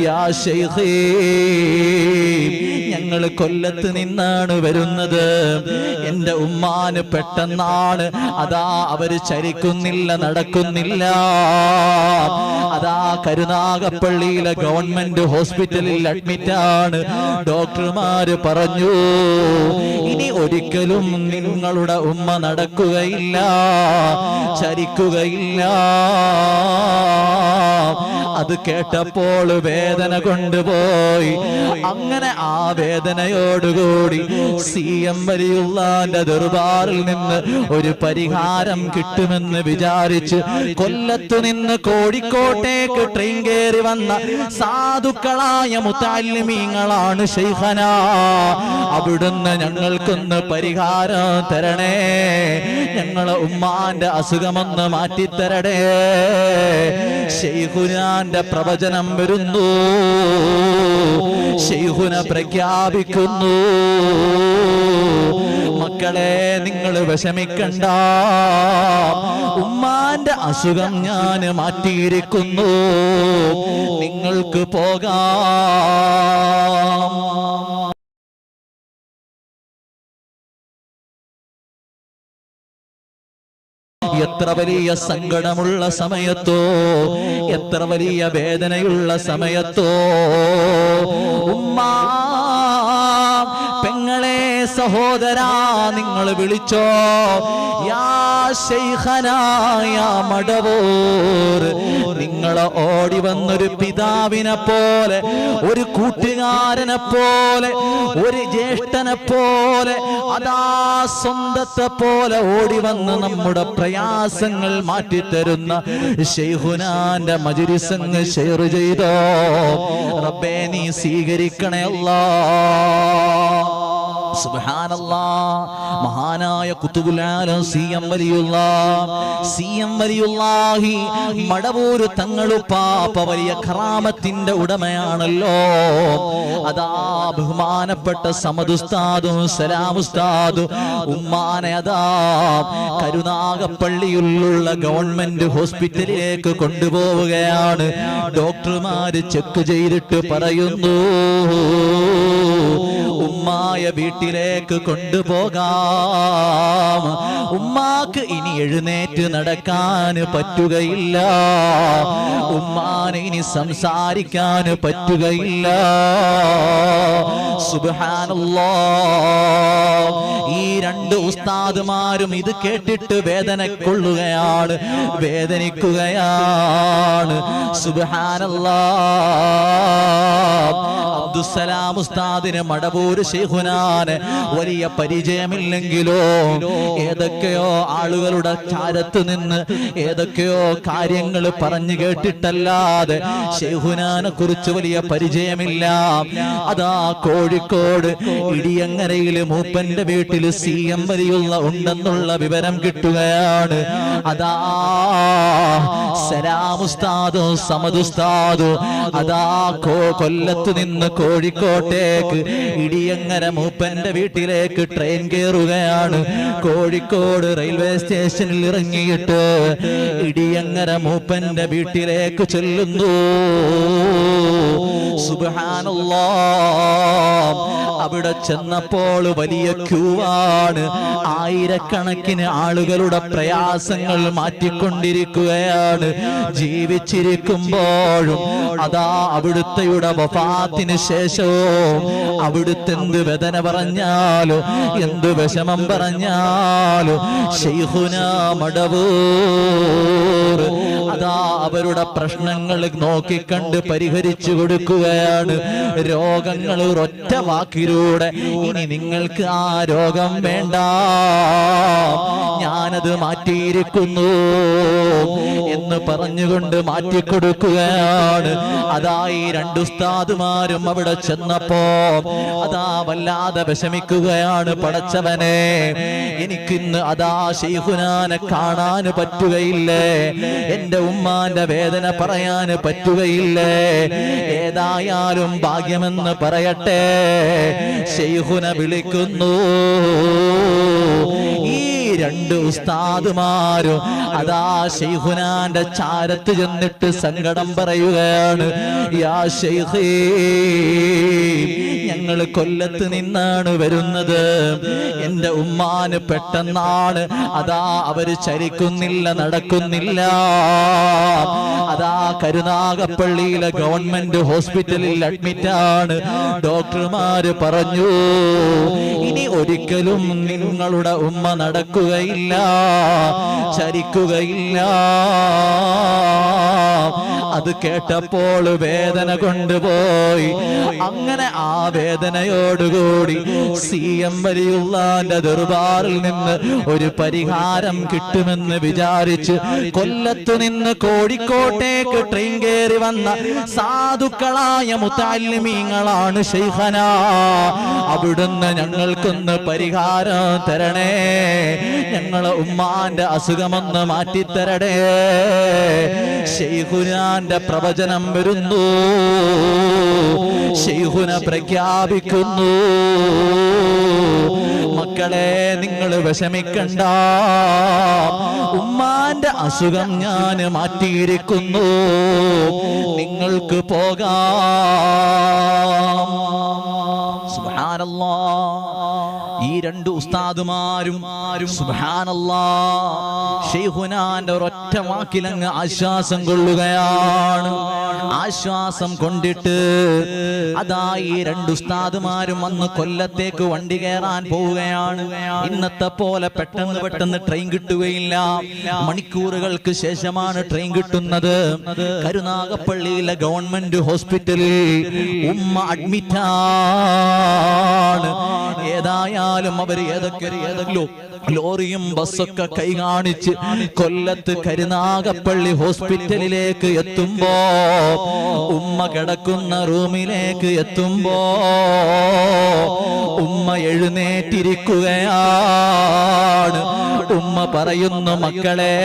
യാ ശൈഖീ, ഞങ്ങൾ കൊല്ലത്ത് നിന്നാണ് വരുന്നത്. എന്റെ ഉമ്മാന് പെട്ടെന്നാണ് അതാ അവര് ചരിക്കുന്നില്ല, നടക്കുന്നില്ല. അതാ കരുനാഗപ്പള്ളിയിലെ ഗവൺമെന്റ് ഹോസ്പിറ്റലിൽ അഡ്മിറ്റാണ്. ഡോക്ടർമാര് പറഞ്ഞു, ഇനി ഒരിക്കലും നിങ്ങളുടെ ഉമ്മ നടക്കുകയില്ല, ചരിക്കുകയില്ല. അത് കേട്ടപ്പോൾ വേദന കൊണ്ടുപോയി. അങ്ങനെ ആ വേദനയോടുകൂടി CM വലിയുള്ളാന്റെ ദർബാറിൽ നിന്ന് ഒരു പരിഹാരം കിട്ടുമെന്ന് വിചാരിച്ച് കൊല്ലത്തു നിന്ന് കോഴിക്കോട്ടേക്ക് ട്രെയിൻ കയറി വന്ന സാധുക്കളായ മുത്തഅല്ലിമീങ്ങളാണ് ശൈഖന. അവിടുന്ന് ഞങ്ങൾക്കൊന്ന് പരിഹാരം തരണേ, ഞങ്ങളെ ഉമ്മാന്റെ അസുഖമൊന്ന് മാറ്റിത്തരണേ. ശൈഖുനാന്റെ പ്രവചനം വരുന്നു, ശൈഖുന പ്രഖ്യാപിക്കുന്നു, മക്കളെ നിങ്ങൾ വിഷമിക്കണ്ട, ഉമ്മാന്റെ അസുഖം ഞാൻ മാറ്റിയിരിക്കുന്നു, നിങ്ങൾക്ക് പോകാം. എത്ര വലിയ സങ്കടമുള്ള സമയത്തോ, എത്ര വലിയ വേദനയുള്ള സമയത്തോ ഉമ്മ, പെങ്ങളെ, സഹോദരാ, നിങ്ങൾ വിളിച്ചോ, യാ ശൈഖനാ യാ മടവൂർ. നിങ്ങൾ ഓടി വന്നൊരു പിതാവിനെ പോലെ, ഒരു കൂട്ടുകാരനെ പോലെ, ഒരു ജ്യേഷ്ഠനെ പോലെ, അതാ സ്വന്തത്തെ പോലെ ഓടി വന്ന് നമ്മുടെ പ്രയാസങ്ങൾ മാറ്റിത്തരുന്ന ശൈഖുനാന്റെ മജ്‌ലിസ് ഷെയർ ചെയ്തോ. റബ്ബേ നീ സ്വീകരിക്കണേ അല്ലാഹ്. സുബ്ഹാനല്ലാഹ്. മഹാനായ ഖുതുബുൽ ആലം CM വലിയുള്ളാഹി മടവൂര് തങ്ങളുപ്പാപ്പ വലിയ കറാമത്തിന്റെ ഉടമയാണല്ലോ. അതാ ബഹുമാനപ്പെട്ട സമദുസ്താദും സലാമുസ്താദും ഉമ്മാനെ അതാ കരുനാഗപ്പള്ളിയിലുള്ള ഗവൺമെന്റ് ഹോസ്പിറ്റലിലേക്ക് കൊണ്ടുപോവുകയാണ്. ഡോക്ടർമാര് ചെക്ക് ചെയ്തിട്ട് പറയുന്നു, ഉമ്മായ വീട്ടിലേക്ക് കൊണ്ടുപോകാം. ഉമ്മാക്ക് ഇനി എഴുന്നേറ്റ് നടക്കാൻ പറ്റുകയില്ല, ഉമ്മാനെ ഇനി സംസാരിക്കാൻ പറ്റുകയില്ല. സുബ്ഹാനല്ലാഹ്. ഈ രണ്ട് ഉസ്താദുമാരും ഇത് കേട്ടിട്ട് വേദന കൊള്ളുകയാണ്, വേദനിക്കുകയാണ്. സുബ്ഹാനല്ലാഹ്. അബ്ദുസ്സലാം ഉസ്താദിന് മടവൂര് ശൈഖുനാന് വലിയ പരിചയമില്ലെങ്കിലോ, ഏതൊക്കെയോ ആളുകളുടെ ചാരത്ത് നിന്ന് ഏതൊക്കെയോ കാര്യങ്ങൾ പറഞ്ഞു കേട്ടിട്ടല്ലാതെ ശൈഖുനാനെ കുറിച്ച് വലിയ പരിചയമില്ല. അതാ കോഴിക്കോട് ഇടിയങ്ങരയില് മൂപ്പന്റെ വീട്ടിൽ CM വലിയുള്ള ഉണ്ടെന്നുള്ള വിവരം കിട്ടുകയാണ്. അതാ സലാമുസ്താദും സമദുസ്താദും അതാ കൊല്ലത്ത് നിന്ന് കോഴിക്കോട്ടേക്ക് ഇടിയങ്ങര മൂപ്പന്റെ വീട്ടിലേക്ക് ട്രെയിൻ കയറുകയാണ്. കോഴിക്കോട് റെയിൽവേ സ്റ്റേഷനിൽ ഇറങ്ങിയിട്ട് ഇടിയങ്ങര മൂപ്പന്റെ വീട്ടിലേക്ക് ചെല്ലുന്നു. സുബ്ഹാനല്ലാഹ്. അവിടെ ചെന്നപ്പോൾ വലിയ ക്യൂവാണ്. ആയിരക്കണക്കിന് ആളുകളുടെ പ്രയാസങ്ങൾ മാറ്റിക്കൊണ്ടിരിക്കുകയാണ്. ജീവിച്ചിരിക്കുമ്പോഴും അതാ അവിടുത്തെയുടെ വഫാത്തിന് ശേഷവും അവിടുത്തെ എന്ത് വേദന പറഞ്ഞാലോ, എന്ത് വിഷമം പറഞ്ഞാലോ ശൈഖുനാ മടവൂർ അതാ അവരുടെ പ്രശ്നങ്ങൾ നോക്കിക്കണ്ട് പരിഹരിച്ചു കൊടുക്കുകയാണ്. രോഗങ്ങൾ ഒരൊറ്റ വാക്കിലൂടെ, ഇനി നിങ്ങൾക്ക് ആ രോഗം വേണ്ട, ഞാനത് മാറ്റിയിരിക്കുന്നു എന്ന് പറഞ്ഞുകൊണ്ട് മാറ്റിക്കൊടുക്കുകയാണ്. അതാ ഈ രണ്ട് ഉസ്താദുമാരും അവിടെ ചെന്നപ്പോ അതാ വല്ലാതെ വിഷമിക്കുകയാണ്. പടച്ചവനെ, എനിക്കിന്ന് അതാ ശൈഖുനാനെ കാണാൻ പറ്റുകയില്ലേ, എന്റെ ഉമ്മാന്റെ വേദന പറയാൻ പറ്റുകയില്ലേ. ഏതായാലും ഭാഗ്യമെന്ന് പറയട്ടെ, ശൈഖുന വിളിക്കുന്നു. ഈ രണ്ട് ഉസ്താദുമാരും അതാ ശൈഖുനാന്റെ ചാരത്ത് ചെന്നിട്ട് സങ്കടം പറയുകയാണ്. യാ ശൈഖേ, ഞങ്ങൾ കൊല്ലത്ത് നിന്നാണ് വരുന്നത്. എന്റെ ഉമ്മാന് പെട്ടെന്നാണ് അതാ അവര് ചലിക്കുന്നില്ല, നടക്കുന്നില്ല. അതാ കരുനാഗപ്പള്ളിയിലെ ഗവൺമെന്റ് ഹോസ്പിറ്റലിൽ അഡ്മിറ്റാണ്. ഡോക്ടർമാര് പറഞ്ഞു, ഇനി ഒരിക്കലും നിങ്ങളുടെ ഉമ്മ നടക്കുകയില്ല, ചലിക്കുകയില്ല. അത് കേട്ടപ്പോൾ വേദന കൊണ്ടുപോയി. അങ്ങനെ ആ വേദനയോടുകൂടി CM വലിയുള്ളാന്റെ ദർബാറിൽ നിന്ന് ഒരു പരിഹാരം കിട്ടുമെന്ന് വിചാരിച്ച് കൊല്ലത്തു നിന്ന് കോഴിക്കോട്ടേക്ക് ട്രെയിൻ കയറി വന്ന സാധുക്കളായ മുതഅല്ലിമീങ്ങളാണ് ശൈഖന. അവിടുന്ന് ഞങ്ങൾക്കൊന്ന് പരിഹാരം തരണേ, ഞങ്ങളെ ഉമ്മാന്റെ അസുഖമൊന്ന് മാറ്റിത്തരണേ. ശൈഖുനാന്റെ പ്രവചനം വരുന്നു, ശൈഖുന പ്രഖ്യാപിക്കുന്നു, മക്കളെ നിങ്ങൾ വിഷമിക്കണ്ട, ഉമ്മാന്റെ അസുഖം ഞാൻ മാറ്റിയിരിക്കുന്നു, നിങ്ങൾക്ക് പോകാം. സുബ്ഹാനല്ലാഹ്. ഈ രണ്ട് ഉസ്താദുമാരും സുബ്ഹാനല്ലാഹ് ശൈഖുനാന്റെ ഒരൊറ്റ വാക്കിലങ്ങ് ആശ്വാസം കൊള്ളുകയാണ്. ആശ്വാസം കൊണ്ടിട്ട് അതാ ഈ രണ്ട് ഉസ്താദുമാരും അന്ന് കൊല്ലത്തേക്ക് വണ്ടി കയറാൻ പോവുകയാണ്. ഇന്നത്തെ പോലെ പെട്ടെന്ന് ട്രെയിൻ കിട്ടുകയില്ല. മണിക്കൂറുകൾക്ക് ശേഷമാണ് ട്രെയിൻ കിട്ടുന്നത്. കരുനാഗപ്പള്ളിയിലെ ഗവൺമെന്റ് ഹോസ്പിറ്റലിൽ ഉമ്മ അഡ്മിറ്റാണ്. ഏതായാലും അവർ ഏതെങ്കിലും ലോറിയും ബസ്സൊക്കെ കൈ കാണിച്ച് കൊല്ലത്ത് കരുനാഗപ്പള്ളി ഹോസ്പിറ്റലിലേക്ക് എത്തുമ്പോ, ഉമ്മ കിടക്കുന്ന റൂമിലേക്ക് എത്തുമ്പോ ഉമ്മ എഴുന്നേറ്റിരിക്കുകയാണ്. ഉമ്മ പറയുന്നു, മക്കളെ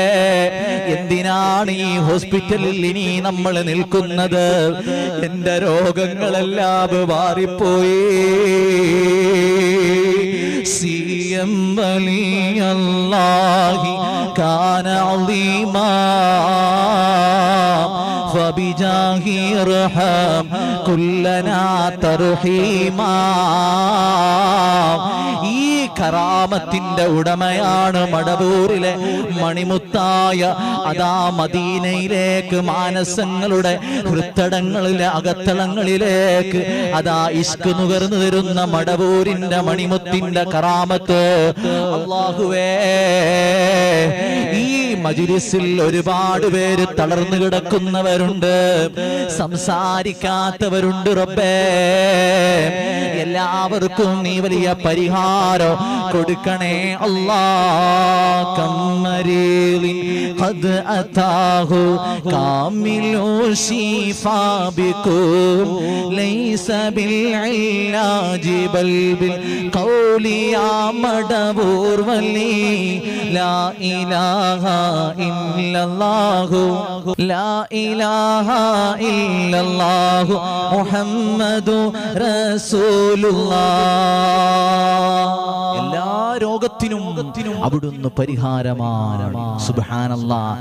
എന്തിനാണ് ഈ ഹോസ്പിറ്റലിൽ ഇനി നമ്മൾ നിൽക്കുന്നത്? എന്റെ രോഗങ്ങളെല്ലാം മാറിപ്പോയി. CM വലിയല്ലാഹി കാന അളീമാ ഫബിജാഹി ഇർഹം കുല്ലനാ തർഹീമാ. ഈ കറാമത്തിന്റെ ഉടമയാണ് മടവൂരിലെ മണിമുത്തായ അതാ മദീനയിലേക്ക് മാനസങ്ങളുടെ ഹൃത്തടങ്ങളിലെ അകത്തളങ്ങളിലേക്ക് അതാ ഇഷ്ക് നുകർന്നു തരുന്ന മടവൂരിന്റെ മണിമുത്തിന്റെ കറാമത്ത്. അല്ലാഹുവേ, ഈ മജ്‌ലിസിൽ ഒരുപാട് പേര് തളർന്നു കിടക്കുന്നവരുണ്ട്, സംസാരിക്കാത്തവരുണ്ട്. റബ്ബേ, എല്ലാവർക്കും നീ വലിയ പരിഹാരം കൊടുക്കണേ അല്ലാഹ്. കമ്മരീലി ഖദ് അതാഹു കാമിലു ശിഫാ ബികും ലൈസ ബിൽ ഇലാജി ബൽ ബിൽ ഖൗലി യാ മടവൂർ വലി ലാ ഇലാഹ ഇല്ലല്ലാഹു ലാ ഇലാഹ ഇല്ലല്ലാഹു മുഹമ്മദു റസൂലുള്ളാഹ്. എല്ലാ രോഗത്തിനും അവിടുന്ന് പരിഹാരമാണ്. സുബ്ഹാനല്ലാഹ്.